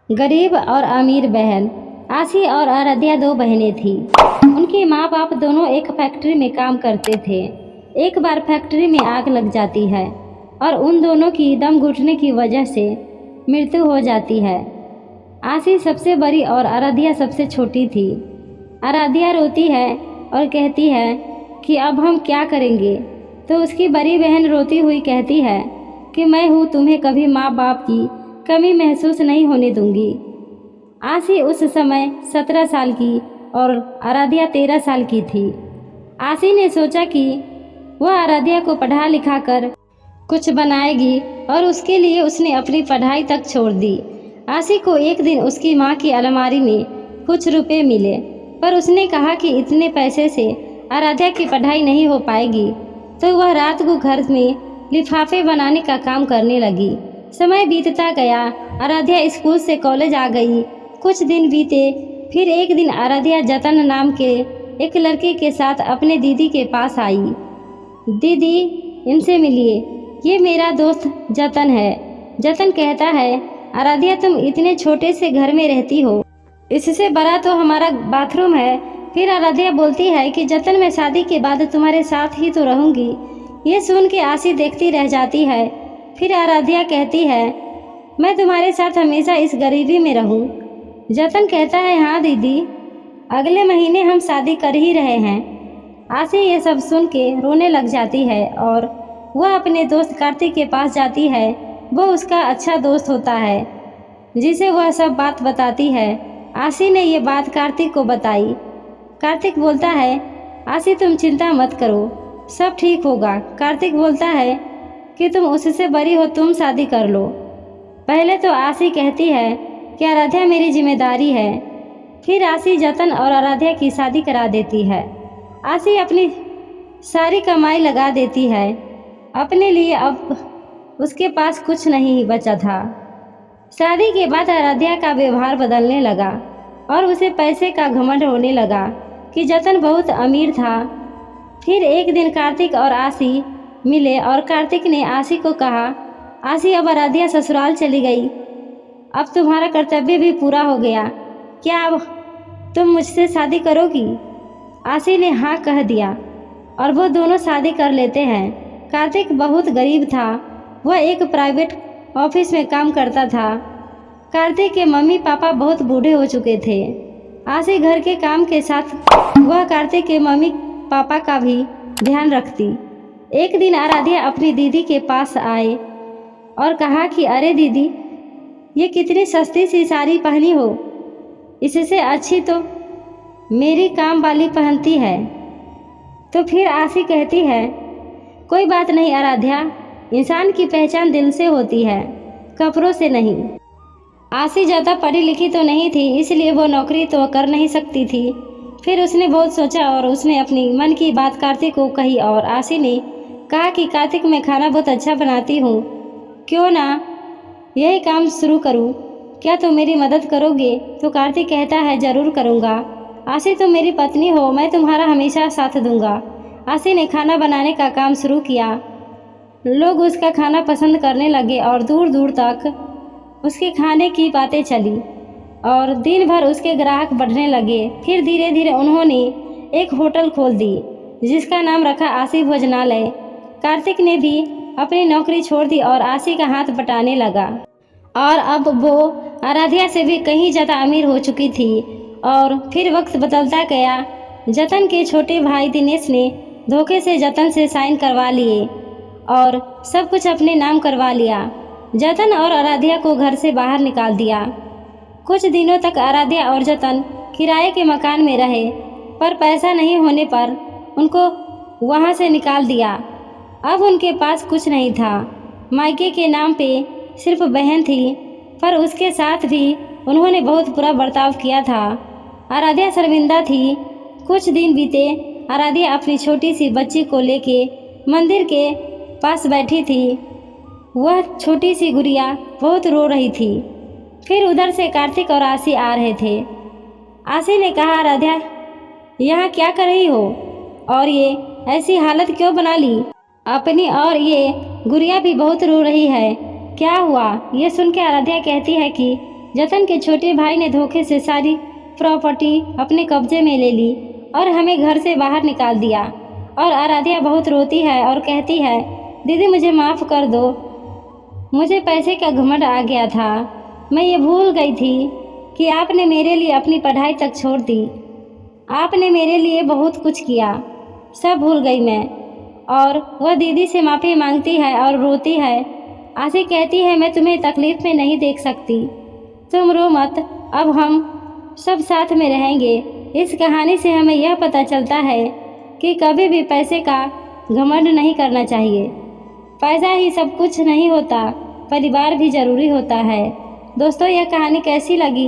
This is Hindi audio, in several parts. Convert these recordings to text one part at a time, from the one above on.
गरीब और अमीर बहन। आशी और आराध्या दो बहनें थीं। उनके माँ बाप दोनों एक फैक्ट्री में काम करते थे। एक बार फैक्ट्री में आग लग जाती है और उन दोनों की दम घुटने की वजह से मृत्यु हो जाती है। आशी सबसे बड़ी और आराध्या सबसे छोटी थी। आराध्या रोती है और कहती है कि अब हम क्या करेंगे, तो उसकी बड़ी बहन रोती हुई कहती है कि मैं हूँ, तुम्हें कभी माँ बाप की कमी महसूस नहीं होने दूंगी। आशी उस समय 17 साल की और आराध्या 13 साल की थी। आशी ने सोचा कि वह आराध्या को पढ़ा लिखा कर कुछ बनाएगी और उसके लिए उसने अपनी पढ़ाई तक छोड़ दी। आशी को एक दिन उसकी माँ की अलमारी में कुछ रुपए मिले, पर उसने कहा कि इतने पैसे से आराध्या की पढ़ाई नहीं हो पाएगी, तो वह रात को घर में लिफाफे बनाने का काम करने लगी। समय बीतता गया। आराध्या स्कूल से कॉलेज आ गई। कुछ दिन बीते, फिर एक दिन आराध्या जतन नाम के एक लड़के के साथ अपने दीदी के पास आई। दीदी, इनसे मिलिए, ये मेरा दोस्त जतन है। जतन कहता है, आराध्या तुम इतने छोटे से घर में रहती हो, इससे बड़ा तो हमारा बाथरूम है। फिर आराध्या बोलती है कि जतन, मैं शादी के बाद तुम्हारे साथ ही तो रहूँगी। ये सुन के आशी देखती रह जाती है। फिर आराध्या कहती है, मैं तुम्हारे साथ हमेशा इस गरीबी में रहूं। जतन कहता है, हाँ दीदी, अगले महीने हम शादी कर ही रहे हैं। आशी ये सब सुन के रोने लग जाती है और वह अपने दोस्त कार्तिक के पास जाती है। वो उसका अच्छा दोस्त होता है, जिसे वह सब बात बताती है। आशी ने ये बात कार्तिक को बताई। कार्तिक बोलता है, आशी तुम चिंता मत करो, सब ठीक होगा। कार्तिक बोलता है कि तुम उससे बड़ी हो, तुम शादी कर लो। पहले तो आशी कहती है कि आराध्या मेरी जिम्मेदारी है। फिर आशी जतन और आराध्या की शादी करा देती है। आशी अपनी सारी कमाई लगा देती है अपने लिए। अब उसके पास कुछ नहीं बचा था। शादी के बाद आराध्या का व्यवहार बदलने लगा और उसे पैसे का घमंड होने लगा कि जतन बहुत अमीर था। फिर एक दिन कार्तिक और आशी मिले और कार्तिक ने आशी को कहा, आशी, अब आराध्या ससुराल चली गई, अब तुम्हारा कर्तव्य भी पूरा हो गया, क्या अब तुम मुझसे शादी करोगी? आशी ने हाँ कह दिया और वो दोनों शादी कर लेते हैं। कार्तिक बहुत गरीब था। वह एक प्राइवेट ऑफिस में काम करता था। कार्तिक के मम्मी पापा बहुत बूढ़े हो चुके थे। आशी घर के काम के साथ वह कार्तिक के मम्मी पापा का भी ध्यान रखती। एक दिन आराध्या अपनी दीदी के पास आए और कहा कि अरे दीदी, ये कितनी सस्ती सी साड़ी पहनी हो, इससे अच्छी तो मेरी काम वाली पहनती है। तो फिर आशी कहती है, कोई बात नहीं आराध्या, इंसान की पहचान दिल से होती है, कपड़ों से नहीं। आशी ज़्यादा पढ़ी लिखी तो नहीं थी, इसलिए वो नौकरी तो कर नहीं सकती थी। फिर उसने बहुत सोचा और उसने अपनी मन की बात कार्तिक को कही और आशी ने कहा कि कार्तिक, मैं खाना बहुत अच्छा बनाती हूँ, क्यों ना यही काम शुरू करूँ, क्या तुम मेरी मदद करोगे? तो कार्तिक कहता है, ज़रूर करूँगा। आशी, तुम मेरी पत्नी हो, मैं तुम्हारा हमेशा साथ दूंगा। आशी ने खाना बनाने का काम शुरू किया। लोग उसका खाना पसंद करने लगे और दूर दूर तक उसके खाने की बातें चली और दिन भर उसके ग्राहक बढ़ने लगे। फिर धीरे धीरे उन्होंने एक होटल खोल दी जिसका नाम रखा आशी भोजनालय। कार्तिक ने भी अपनी नौकरी छोड़ दी और आशी का हाथ बटाने लगा और अब वो आराध्या से भी कहीं ज़्यादा अमीर हो चुकी थी। और फिर वक्त बदलता गया। जतन के छोटे भाई दिनेश ने धोखे से जतन से साइन करवा लिए और सब कुछ अपने नाम करवा लिया। जतन और आराध्या को घर से बाहर निकाल दिया। कुछ दिनों तक आराध्या और जतन किराए के मकान में रहे, पर पैसा नहीं होने पर उनको वहां से निकाल दिया। अब उनके पास कुछ नहीं था। मायके के नाम पे सिर्फ बहन थी, पर उसके साथ भी उन्होंने बहुत बुरा बर्ताव किया था। आराध्या शर्मिंदा थी। कुछ दिन बीते। आराध्या अपनी छोटी सी बच्ची को लेके मंदिर के पास बैठी थी। वह छोटी सी गुड़िया बहुत रो रही थी। फिर उधर से कार्तिक और आशी आ रहे थे। आशी ने कहा, आराध्या, यहाँ क्या कर रही हो और ये ऐसी हालत क्यों बना ली अपनी? और ये गुड़िया भी बहुत रो रही है, क्या हुआ? ये सुन के आराध्या कहती है कि जतन के छोटे भाई ने धोखे से सारी प्रॉपर्टी अपने कब्जे में ले ली और हमें घर से बाहर निकाल दिया। और आराध्या बहुत रोती है और कहती है, दीदी मुझे माफ़ कर दो, मुझे पैसे का घमंड आ गया था। मैं ये भूल गई थी कि आपने मेरे लिए अपनी पढ़ाई तक छोड़ दी। आपने मेरे लिए बहुत कुछ किया, सब भूल गई मैं। और वह दीदी से माफ़ी मांगती है और रोती है। आशी कहती है, मैं तुम्हें तकलीफ़ में नहीं देख सकती, तुम रो मत, अब हम सब साथ में रहेंगे। इस कहानी से हमें यह पता चलता है कि कभी भी पैसे का घमंड नहीं करना चाहिए। पैसा ही सब कुछ नहीं होता, परिवार भी ज़रूरी होता है। दोस्तों, यह कहानी कैसी लगी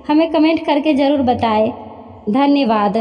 हमें कमेंट करके ज़रूर बताएं। धन्यवाद।